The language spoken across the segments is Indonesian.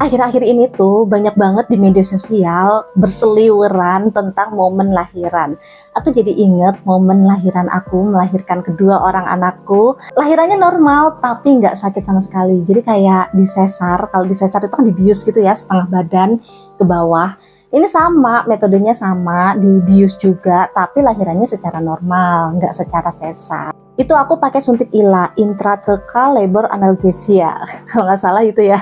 Akhir-akhir ini tuh banyak banget di media sosial berseliweran tentang momen lahiran. Aku jadi inget momen lahiran aku, melahirkan kedua orang anakku. Lahirannya normal tapi nggak sakit sama sekali. Jadi kayak disesar, kalau disesar itu kan dibius gitu ya, setengah badan ke bawah. Ini sama, metodenya sama, dibius juga, tapi lahirannya secara normal, nggak secara sesar. Itu aku pakai suntik ILA, intrathecal labor analgesia, kalau nggak salah itu ya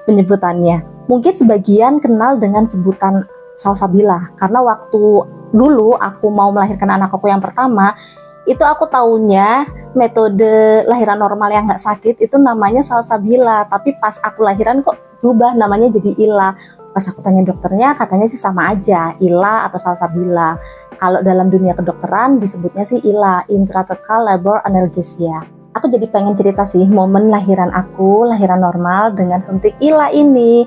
penyebutannya. Mungkin sebagian kenal dengan sebutan salsabila, karena waktu dulu aku mau melahirkan anak aku yang pertama, itu aku taunya metode lahiran normal yang nggak sakit itu namanya salsabila, tapi pas aku lahiran kok berubah namanya jadi ILA. Pas aku tanya dokternya, katanya sih sama aja, ILA atau salsabila. Kalau dalam dunia kedokteran disebutnya sih ILA, intrathecal labor analgesia. Aku jadi pengen cerita sih momen lahiran aku, lahiran normal dengan suntik ILA ini.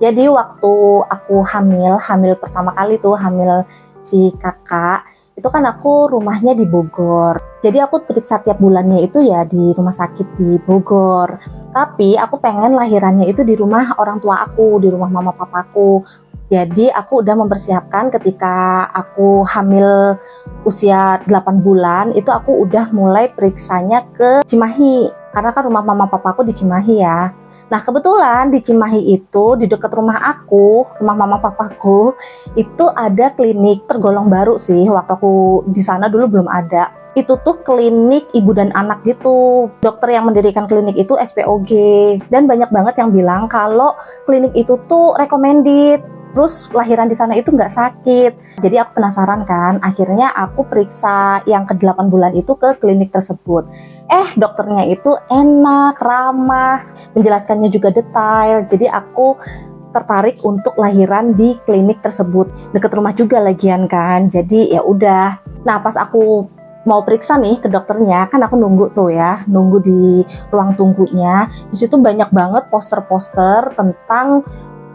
Jadi waktu aku hamil pertama kali tuh, hamil si kakak, itu kan aku rumahnya di Bogor. Jadi aku periksa tiap bulannya itu ya di rumah sakit di Bogor. Tapi aku pengen lahirannya itu di rumah orang tua aku, di rumah mama papaku. Jadi aku udah mempersiapkan ketika aku hamil usia 8 bulan, itu aku udah mulai periksanya ke Cimahi. Karena kan rumah mama papaku di Cimahi ya. Nah kebetulan di Cimahi itu, di dekat rumah aku, rumah mama papaku, itu ada klinik tergolong baru sih. Waktu aku di sana dulu belum ada. Itu tuh klinik ibu dan anak gitu. Dokter yang mendirikan klinik itu SPOG. Dan banyak banget yang bilang kalau klinik itu tuh recommended. Terus lahiran di sana itu nggak sakit. Jadi aku penasaran kan, akhirnya aku periksa yang ke-8 bulan itu ke klinik tersebut. Dokternya itu enak, ramah, menjelaskannya juga detail. Jadi aku tertarik untuk lahiran di klinik tersebut. Deket rumah juga lagian kan. Jadi ya udah. Nah, pas aku mau periksa nih ke dokternya, kan aku nunggu tuh ya, nunggu di ruang tunggunya. Di situ banyak banget poster-poster tentang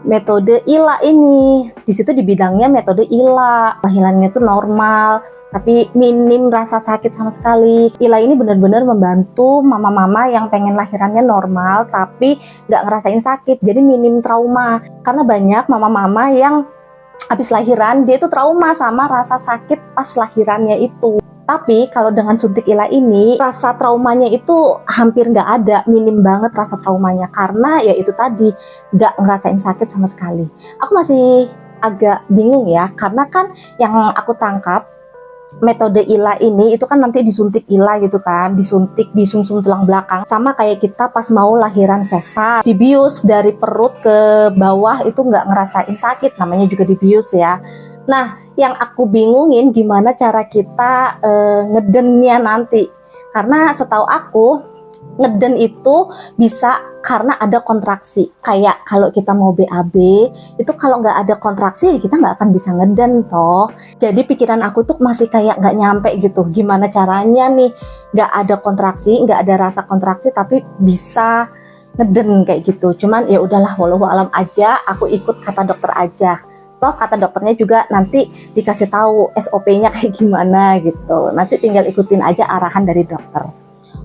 metode ILA ini. Di situ di bidangnya metode ILA. Lahirannya itu normal, tapi minim rasa sakit sama sekali. ILA ini benar-benar membantu mama-mama yang pengen lahirannya normal, tapi nggak ngerasain sakit. Jadi minim trauma. Karena banyak mama-mama yang habis lahiran, dia itu trauma sama rasa sakit pas lahirannya itu. Tapi kalau dengan suntik ILA ini, rasa traumanya itu hampir nggak ada, minim banget rasa traumanya. Karena ya itu tadi, nggak ngerasain sakit sama sekali. Aku masih agak bingung ya, karena kan yang aku tangkap, metode ILA ini itu kan nanti disuntik ILA gitu kan, disuntik di sumsum tulang belakang. Sama kayak kita pas mau lahiran sesar, dibius dari perut ke bawah itu nggak ngerasain sakit, namanya juga dibius ya. Nah, yang aku bingungin gimana cara kita ngedennya nanti. Karena setahu aku, ngeden itu bisa karena ada kontraksi. Kayak kalau kita mau BAB, itu kalau nggak ada kontraksi, kita nggak akan bisa ngeden toh. Jadi pikiran aku tuh masih kayak nggak nyampe gitu. Gimana caranya nih, nggak ada kontraksi, nggak ada rasa kontraksi, tapi bisa ngeden kayak gitu. Cuman ya udahlah, walau alam aja, aku ikut kata dokter aja. Toh kata dokternya juga nanti dikasih tahu SOP-nya kayak gimana gitu. Nanti tinggal ikutin aja arahan dari dokter.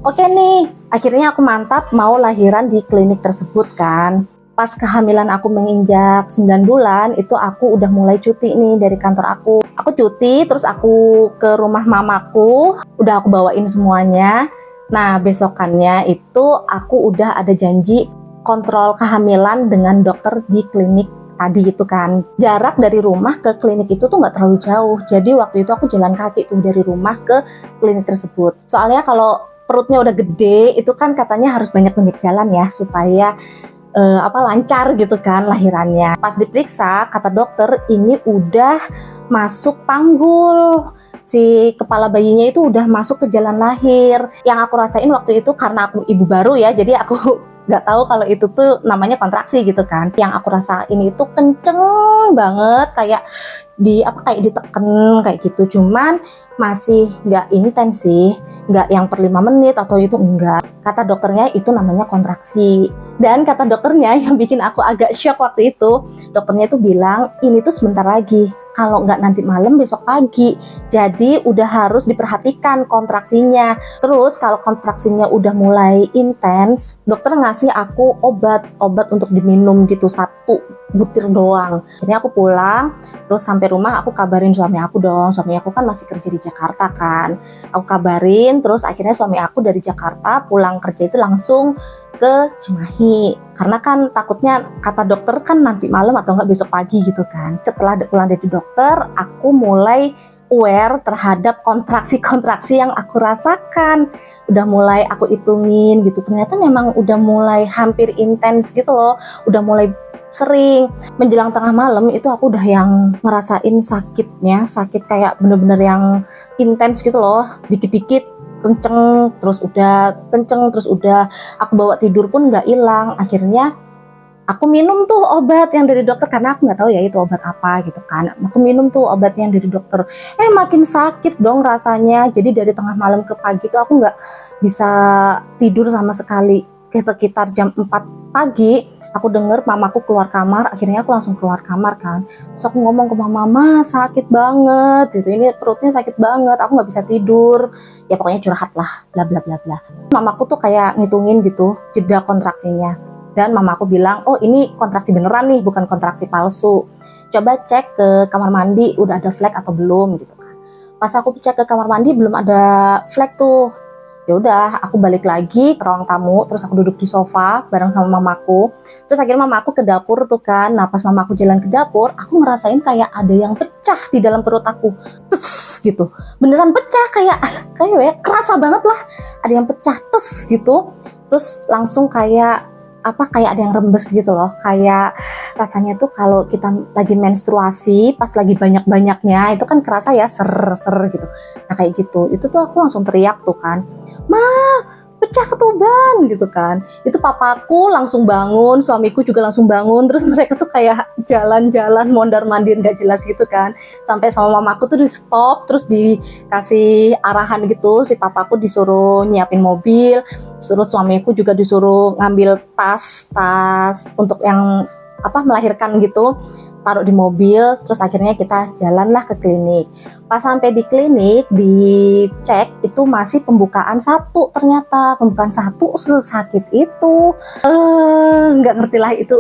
Oke nih, akhirnya aku mantap mau lahiran di klinik tersebut kan. Pas kehamilan aku menginjak 9 bulan, itu aku udah mulai cuti nih dari kantor aku. Aku cuti, terus aku ke rumah mamaku, udah aku bawain semuanya. Nah, besokannya itu aku udah ada janji kontrol kehamilan dengan dokter di klinik tadi gitu kan. Jarak dari rumah ke klinik itu tuh nggak terlalu jauh. Jadi waktu itu aku jalan kaki tuh dari rumah ke klinik tersebut. Soalnya kalau perutnya udah gede, itu kan katanya harus banyak-banyak jalan ya supaya lancar gitu kan lahirannya. Pas diperiksa, kata dokter ini udah masuk panggul. Si kepala bayinya itu udah masuk ke jalan lahir. Yang aku rasain waktu itu karena aku ibu baru ya, jadi aku nggak tahu kalau itu tuh namanya kontraksi gitu kan. Yang aku rasain itu kenceng banget, kayak diteken kayak gitu. Cuman masih nggak intens sih, nggak yang per 5 menit atau itu enggak. Kata dokternya itu namanya kontraksi. Dan kata dokternya yang bikin aku agak shock waktu itu, dokternya itu bilang ini tuh sebentar lagi kalau nggak nanti malam besok pagi. Jadi udah harus diperhatikan kontraksinya. Terus kalau kontraksinya udah mulai intens, dokter ngasih aku obat untuk diminum gitu, 1 butir doang. Jadi aku pulang, terus sampai rumah aku kabarin suami aku dong. Suami aku kan masih kerja di Jakarta kan. Aku kabarin, terus akhirnya suami aku dari Jakarta pulang kerja itu langsung ke Cimahi, karena kan takutnya kata dokter kan nanti malam atau enggak besok pagi gitu kan. Setelah pulang dari dokter, aku mulai aware terhadap kontraksi-kontraksi yang aku rasakan. Udah mulai aku hitungin gitu, ternyata memang udah mulai hampir intens gitu loh, udah mulai sering. Menjelang tengah malam itu aku udah yang ngerasain sakit kayak bener-bener yang intens gitu loh, dikit-dikit kenceng terus udah aku bawa tidur pun nggak hilang. Akhirnya aku minum tuh obat yang dari dokter, karena aku nggak tahu ya itu obat apa gitu kan. Aku minum tuh obatnya yang dari dokter, makin sakit dong rasanya. Jadi dari tengah malam ke pagi tuh aku nggak bisa tidur sama sekali. Sekitar jam 4 pagi aku denger mamaku keluar kamar. Akhirnya aku langsung keluar kamar kan, terus aku ngomong ke mama, sakit banget gitu, ini perutnya sakit banget, aku nggak bisa tidur. Ya pokoknya curhat lah, bla bla bla bla. Mamaku tuh kayak ngitungin gitu jeda kontraksinya, dan mamaku bilang, oh ini kontraksi beneran nih, bukan kontraksi palsu. Coba cek ke kamar mandi udah ada flek atau belum gitu kan. Pas aku cek ke kamar mandi belum ada flek tuh. Ya udah, aku balik lagi ke ruang tamu, terus aku duduk di sofa bareng sama mamaku. Terus akhirnya mamaku ke dapur tuh kan. Nah pas mamaku jalan ke dapur, aku ngerasain kayak ada yang pecah di dalam perut aku. Tes gitu, beneran pecah, kayak ya kerasa banget lah, ada yang pecah tes gitu. Terus langsung kayak ada yang rembes gitu loh, kayak rasanya tuh kalau kita lagi menstruasi pas lagi banyak-banyaknya itu kan kerasa ya ser gitu. Nah kayak gitu, itu tuh aku langsung teriak tuh kan, "Ma, pecah ketuban," gitu kan. Itu papaku langsung bangun, suamiku juga langsung bangun, terus mereka tuh kayak jalan-jalan mondar-mandir gak jelas gitu kan. Sampai sama mamaku tuh di stop, terus dikasih arahan gitu, si papaku disuruh nyiapin mobil, suruh suamiku juga disuruh ngambil tas untuk yang melahirkan gitu, taruh di mobil. Terus akhirnya kita jalanlah ke klinik. Pas sampai di klinik, dicek itu masih pembukaan 1, ternyata pembukaan 1 sesakit itu. Nggak ngerti lah itu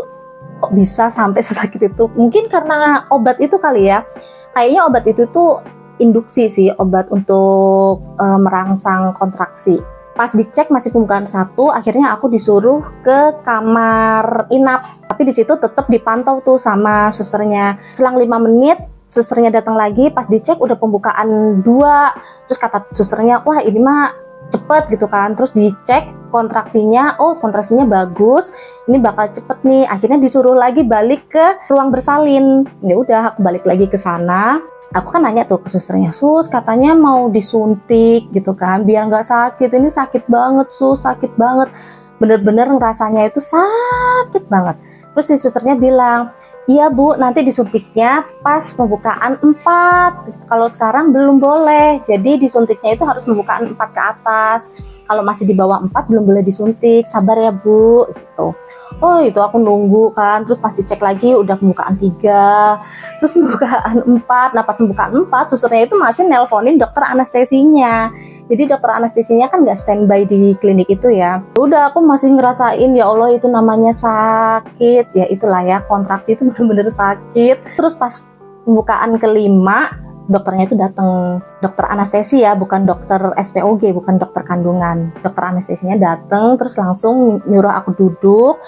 kok bisa sampai sesakit itu. Mungkin karena obat itu kali ya. Kayaknya obat itu tuh induksi sih, obat untuk merangsang kontraksi. Pas dicek masih pembukaan 1, akhirnya aku disuruh ke kamar inap. Tapi di situ tetap dipantau tuh sama susternya. Selang 5 menit susternya datang lagi, pas dicek udah pembukaan 2. Terus kata susternya, wah ini mah cepet gitu kan. Terus dicek kontraksinya, oh kontraksinya bagus, ini bakal cepet nih. Akhirnya disuruh lagi balik ke ruang bersalin. Ya udah, aku balik lagi ke sana. Aku kan nanya tuh ke susternya, "Sus, katanya mau disuntik gitu kan, biar nggak sakit. Ini sakit banget, Sus, sakit banget." Bener-bener rasanya itu sakit banget. Terus si susternya bilang, "Iya Bu, nanti disuntiknya pas pembukaan 4. Kalau sekarang belum boleh. Jadi disuntiknya itu harus pembukaan 4 ke atas. Kalau masih di bawah 4 belum boleh disuntik. Sabar ya Bu." Gitu. Oh itu aku nunggu kan. Terus pas dicek lagi udah pembukaan 3. Terus pembukaan 4. Nah pas pembukaan 4 susternya itu masih nelponin dokter anestesinya. Jadi dokter anestesinya kan nggak standby di klinik itu ya. Udah aku masih ngerasain, ya Allah itu namanya sakit. Ya itulah ya, kontraksi itu bener-bener sakit. Terus pas pembukaan kelima, dokternya itu datang, dokter anestesi ya, bukan dokter SPOG, bukan dokter kandungan. Dokter anestesinya datang, terus langsung nyuruh aku duduk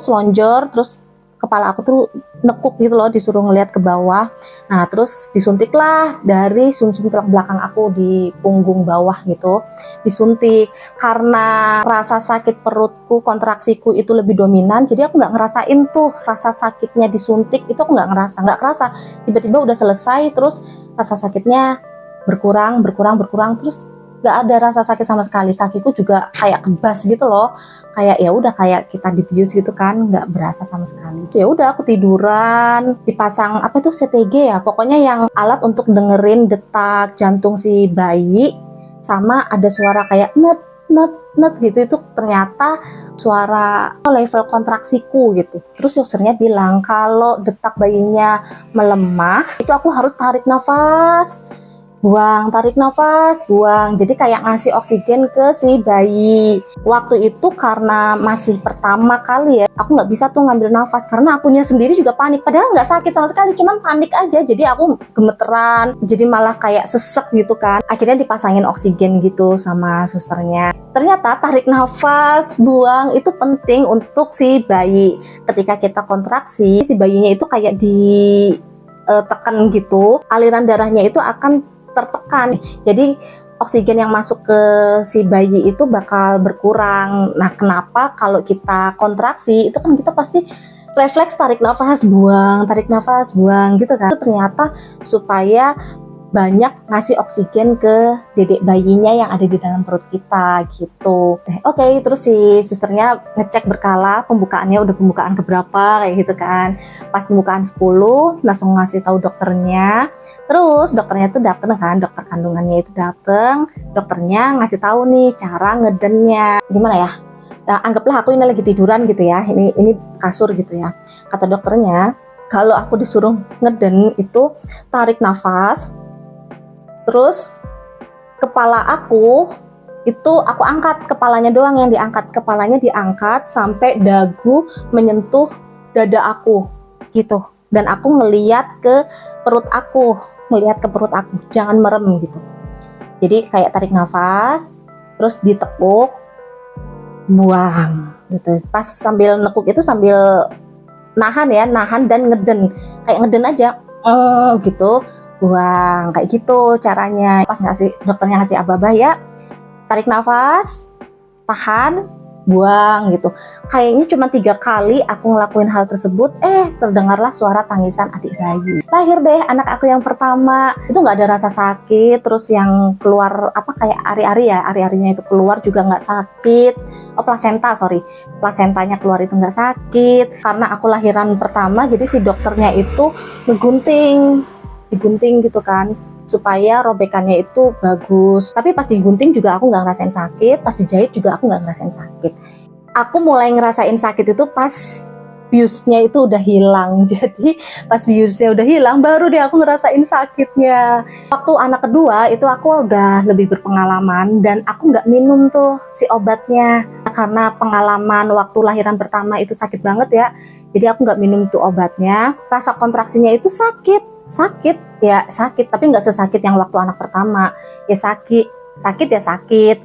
selonjor, terus kepala aku tuh nekuk gitu loh, disuruh ngeliat ke bawah. Nah terus disuntiklah dari sumsum tulang belakang aku di punggung bawah gitu, disuntik. Karena rasa sakit perutku, kontraksiku itu lebih dominan, jadi aku nggak ngerasain tuh rasa sakitnya disuntik itu, aku nggak kerasa. Tiba-tiba udah selesai, terus rasa sakitnya berkurang, terus nggak ada rasa sakit sama sekali. Kakiku juga kayak kebas gitu loh, kayak ya udah kayak kita dibius gitu kan, nggak berasa sama sekali. Ya udah aku tiduran, dipasang apa tuh CTG ya, pokoknya yang alat untuk dengerin detak jantung si bayi, sama ada suara kayak net net gitu, itu ternyata suara level kontraksiku gitu. Terus susternya bilang kalau detak bayinya melemah itu aku harus tarik nafas, buang, tarik nafas, buang. Jadi kayak ngasih oksigen ke si bayi. Waktu itu karena masih pertama kali ya, aku nggak bisa tuh ngambil nafas karena akunya sendiri juga panik. Padahal nggak sakit sama sekali, cuman panik aja. Jadi aku gemeteran, jadi malah kayak sesek gitu kan. Akhirnya dipasangin oksigen gitu sama susternya. Ternyata tarik nafas, buang itu penting untuk si bayi. Ketika kita kontraksi, si bayinya itu kayak ditekan gitu, aliran darahnya itu akan tertekan. Jadi oksigen yang masuk ke si bayi itu bakal berkurang. Nah, kenapa kalau kita kontraksi itu kan kita pasti refleks tarik nafas, buang gitu kan. Itu ternyata supaya banyak ngasih oksigen ke dedek bayinya yang ada di dalam perut kita gitu. Oke, terus si susternya ngecek berkala pembukaannya udah pembukaan keberapa kayak gitu kan. Pas pembukaan 10 langsung ngasih tahu dokternya. Terus dokternya tuh dateng kan, dokter kandungannya itu dateng. Dokternya ngasih tahu nih cara ngedennya. Gimana ya? Nah, anggaplah aku ini lagi tiduran gitu ya. Ini kasur gitu ya. Kata dokternya, kalau aku disuruh ngeden itu tarik nafas, terus kepala aku itu aku angkat, kepalanya doang yang diangkat. Kepalanya diangkat sampai dagu menyentuh dada aku gitu. Dan aku ngeliat ke perut aku, jangan merem gitu. Jadi kayak tarik nafas, terus ditekuk, buang gitu. Pas sambil nekuk itu sambil nahan ya, nahan dan ngeden. Kayak ngeden aja, gitu. Buang, kayak gitu caranya. Pas dokternya ngasih aba-aba ya, tarik nafas, tahan, buang gitu. Kayaknya cuma 3 kali aku ngelakuin hal tersebut, terdengarlah suara tangisan adik bayi. Lahir deh anak aku yang pertama. Itu nggak ada rasa sakit, terus yang keluar kayak ari-ari ya, ari-arinya itu keluar juga nggak sakit. Plasentanya keluar itu nggak sakit. Karena aku lahiran pertama, jadi si dokternya itu digunting gitu kan, supaya robekannya itu bagus. Tapi pas digunting juga aku nggak ngerasain sakit, pas dijahit juga aku nggak ngerasain sakit. Aku mulai ngerasain sakit itu pas biusnya itu udah hilang. Jadi pas biusnya udah hilang baru deh aku ngerasain sakitnya. Waktu anak kedua itu aku udah lebih berpengalaman dan aku nggak minum tuh si obatnya. Karena pengalaman waktu lahiran pertama itu sakit banget ya, jadi aku nggak minum tuh obatnya. Rasa kontraksinya itu sakit tapi nggak sesakit yang waktu anak pertama. Ya sakit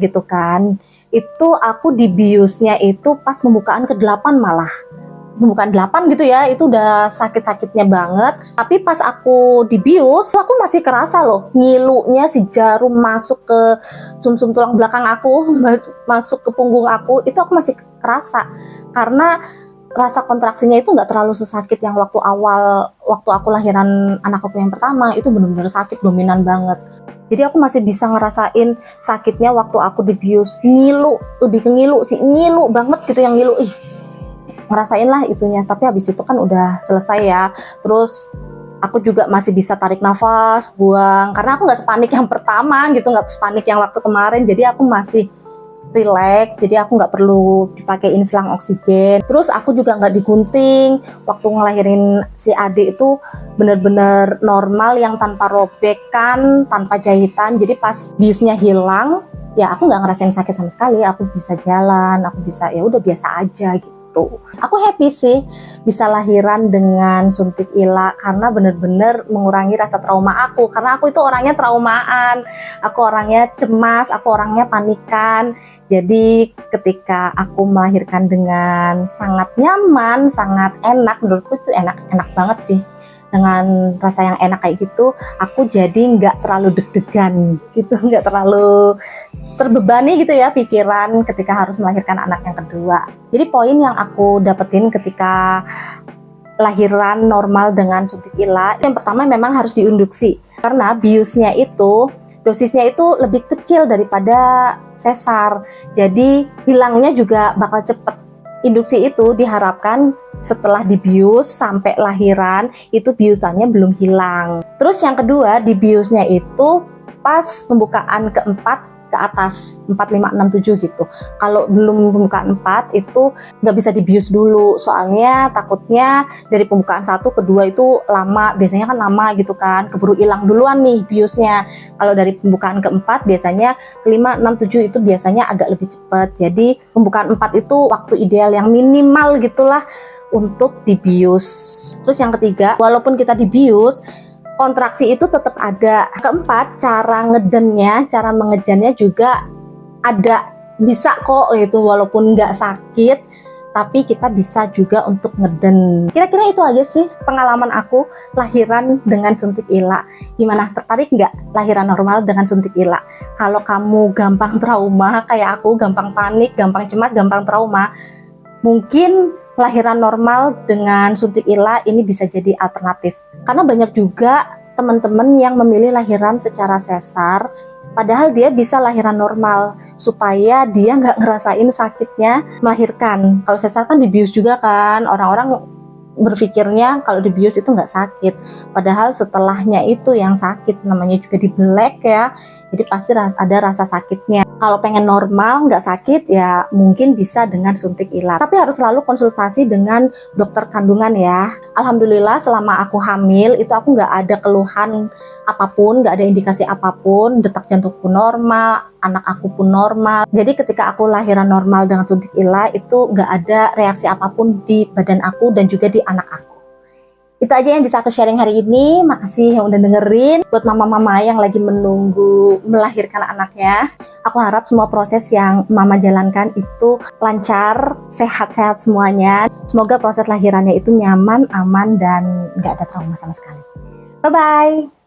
gitu kan. Itu aku di biusnya itu pas pembukaan ke-8 malah. Pembukaan 8 gitu ya, itu udah sakit-sakitnya banget. Tapi pas aku di bius, aku masih kerasa loh ngilunya si jarum masuk ke sumsum tulang belakang aku, masuk ke punggung aku, itu aku masih kerasa. Karena rasa kontraksinya itu nggak terlalu sesakit yang waktu aku lahiran anak aku yang pertama. Itu benar-benar sakit dominan banget. Jadi aku masih bisa ngerasain sakitnya waktu aku dibius. Lebih ke ngilu banget gitu, yang ngilu. Ngerasain lah itunya. Tapi habis itu kan udah selesai ya. Terus aku juga masih bisa tarik nafas, buang. Karena aku nggak sepanik yang pertama gitu, nggak sepanik yang waktu kemarin. Jadi aku masih relax, jadi aku nggak perlu dipakein selang oksigen. Terus aku juga nggak digunting. Waktu ngelahirin si adik itu bener-bener normal, yang tanpa robekan, tanpa jahitan. Jadi pas biusnya hilang, ya aku nggak ngerasain sakit sama sekali. Aku bisa jalan, aku bisa ya udah biasa aja gitu. Aku happy sih bisa lahiran dengan suntik ILA karena bener-bener mengurangi rasa trauma aku. Karena aku itu orangnya traumaan, aku orangnya cemas, aku orangnya panikan. Jadi ketika aku melahirkan dengan sangat nyaman, sangat enak, menurutku itu enak banget sih. Dengan rasa yang enak kayak gitu, aku jadi nggak terlalu deg-degan gitu, nggak terlalu terbebani gitu ya pikiran ketika harus melahirkan anak yang kedua. Jadi poin yang aku dapetin ketika lahiran normal dengan suntik ILA, yang pertama memang harus diinduksi karena biusnya itu dosisnya itu lebih kecil daripada sesar, jadi hilangnya juga bakal cepet. Induksi itu diharapkan setelah dibius sampai lahiran itu biusannya belum hilang. Terus yang kedua, di biusnya itu pas pembukaan keempat ke atas 4, 5, 6, 7 gitu. Kalau belum pembukaan 4 itu nggak bisa dibius dulu, soalnya takutnya dari pembukaan 1 ke 2 itu lama, biasanya kan lama gitu kan, keburu hilang duluan nih biusnya. Kalau dari pembukaan ke-4 biasanya ke 5, 6, 7 itu biasanya agak lebih cepat. Jadi pembukaan 4 itu waktu ideal yang minimal gitulah untuk dibius. Terus yang ketiga, walaupun kita dibius, kontraksi itu tetap ada. Keempat, cara ngedennya, cara mengejannya juga ada, bisa kok gitu, walaupun nggak sakit, tapi kita bisa juga untuk ngeden. Kira-kira itu aja sih pengalaman aku lahiran dengan suntik ila. Gimana, tertarik nggak lahiran normal dengan suntik ila? Kalau kamu gampang trauma kayak aku, gampang panik, gampang cemas, gampang trauma, mungkin lahiran normal dengan suntik ila ini bisa jadi alternatif. Karena banyak juga teman-teman yang memilih lahiran secara sesar, padahal dia bisa lahiran normal supaya dia nggak ngerasain sakitnya melahirkan. Kalau sesar kan dibius juga kan, orang-orang berpikirnya kalau dibius itu nggak sakit, padahal setelahnya itu yang sakit, namanya juga dibelek ya, jadi pasti ada rasa sakitnya. Kalau pengen normal nggak sakit ya mungkin bisa dengan suntik ila, tapi harus selalu konsultasi dengan dokter kandungan ya. Alhamdulillah selama aku hamil itu aku nggak ada keluhan apapun, nggak ada indikasi apapun, detak jantungku normal, anak aku pun normal. Jadi ketika aku lahiran normal dengan suntik ila itu nggak ada reaksi apapun di badan aku dan juga di anak aku. Itu aja yang bisa aku sharing hari ini. Makasih yang udah dengerin. Buat mama-mama yang lagi menunggu melahirkan anaknya, aku harap semua proses yang mama jalankan itu lancar, sehat-sehat semuanya. Semoga proses lahirannya itu nyaman, aman, dan nggak ada trauma sama sekali. Bye-bye!